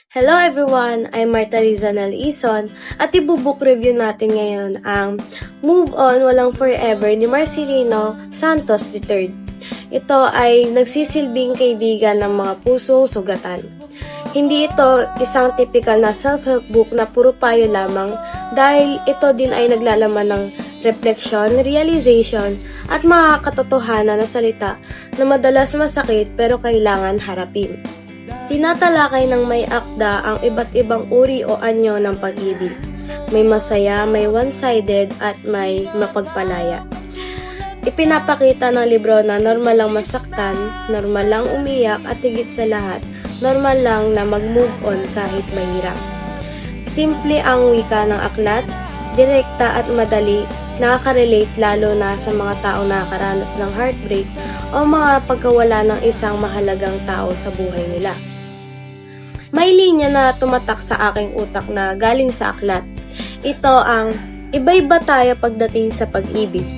Hello everyone! I'm Marta Rizanal Ison at ibubook review natin ngayon ang Move On Walang Forever ni Marcelino Santos III. Ito ay nagsisilbing kaibigan ng mga pusong sugatan. Hindi ito isang typical na self-help book na puro payo lamang dahil ito din ay naglalaman ng reflection, realization at mga katotohanan na salita na madalas masakit pero kailangan harapin. Tinatalakay ng may akda ang iba't ibang uri o anyo ng pag-ibig. May masaya, may one-sided at may mapagpalaya. Ipinapakita ng libro na normal lang masaktan, normal lang umiyak at higit sa lahat, normal lang na mag-move on kahit mahirap. Simple ang wika ng aklat, direkta at madali, nakaka-relate lalo na sa mga taong nakakaranas ng heartbreak o mga pagkawala ng isang mahalagang tao sa buhay nila. May linya na tumatak sa aking utak na galing sa aklat. Ito ang iba-iba tayo pagdating sa pag-ibig.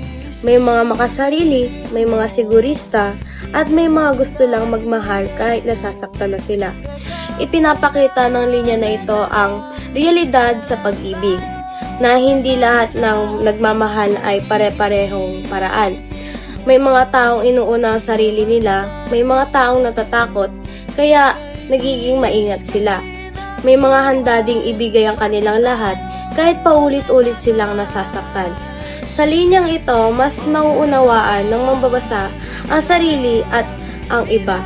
May mga makasarili, may mga sigurista, at may mga gusto lang magmahal kahit nasasaktan na sila. Ipinapakita ng linya na ito ang realidad sa pag-ibig, na hindi lahat ng nagmamahal ay pare-parehong paraan. May mga taong inuuna ang sarili nila, may mga taong natatakot, kaya nagiging maingat sila. May mga handa ding ibigay ang kanilang lahat kahit paulit-ulit silang nasasaktan. Sa linyang ito, mas mauunawaan ng mambabasa ang sarili at ang iba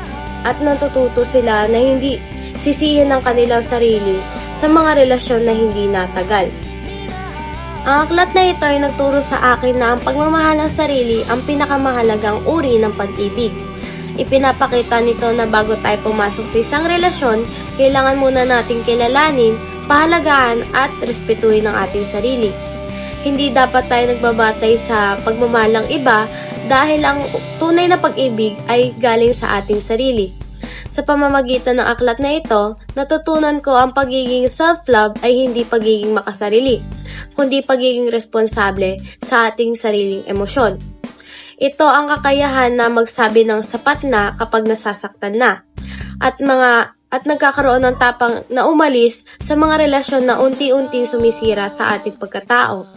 at natututo sila na hindi sisihin ang kanilang sarili sa mga relasyon na hindi natagal. Ang aklat na ito ay nagturo sa akin na ang pagmamahal ng sarili ang pinakamahalagang uri ng pag-ibig. Ipinapakita nito na bago tayo pumasok sa isang relasyon, kailangan muna nating kilalanin, pahalagaan at respetuhin ang ating sarili. Hindi dapat tayo nagbabatay sa pagmamahal ng iba dahil ang tunay na pag-ibig ay galing sa ating sarili. Sa pamamagitan ng aklat na ito, natutunan ko ang pagiging self-love ay hindi pagiging makasarili, kundi pagiging responsable sa ating sariling emosyon. Ito ang kakayahan na magsabi ng sapat na kapag nasasaktan na at nagkakaroon ng tapang na umalis sa mga relasyon na unti-unting sumisira sa ating pagkatao.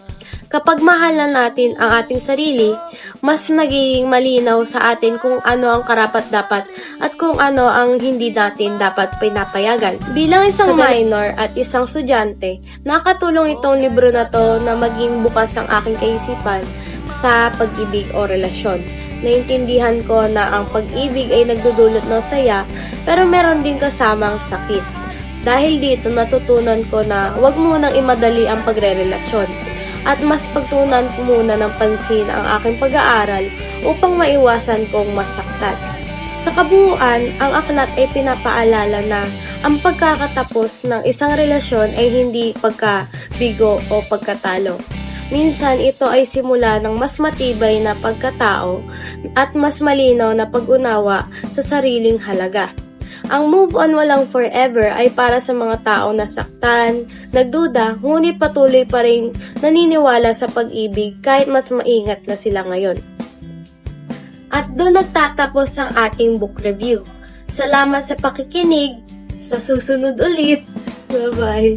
Kapag mahal na natin ang ating sarili, mas nagiging malinaw sa atin kung ano ang karapat-dapat at kung ano ang hindi natin dapat pinapayagan. Bilang isang minor at isang estudyante, nakatulong itong libro na to na maging bukas ang aking kaisipan sa pag-ibig o relasyon. Naintindihan ko na ang pag-ibig ay nagdudulot ng saya pero meron din kasamang sakit. Dahil dito natutunan ko na huwag munang imadali ang pagre-relasyon at mas pagtuunan ko muna ng pansin ang aking pag-aaral upang maiwasan kong masaktan. Sa kabuuan, ang aklat ay pinapaalala na ang pagkakatapos ng isang relasyon ay hindi pagkabigo o pagkatalo. Minsan ito ay simula ng mas matibay na pagkatao at mas malinaw na pag-unawa sa sariling halaga. Ang Move On Walang Forever ay para sa mga taong nasaktan, nagduda, ngunit patuloy pa rin naniniwala sa pag-ibig kahit mas maingat na sila ngayon. At doon nagtatapos ang ating book review. Salamat sa pakikinig. Sa susunod ulit. Bye-bye.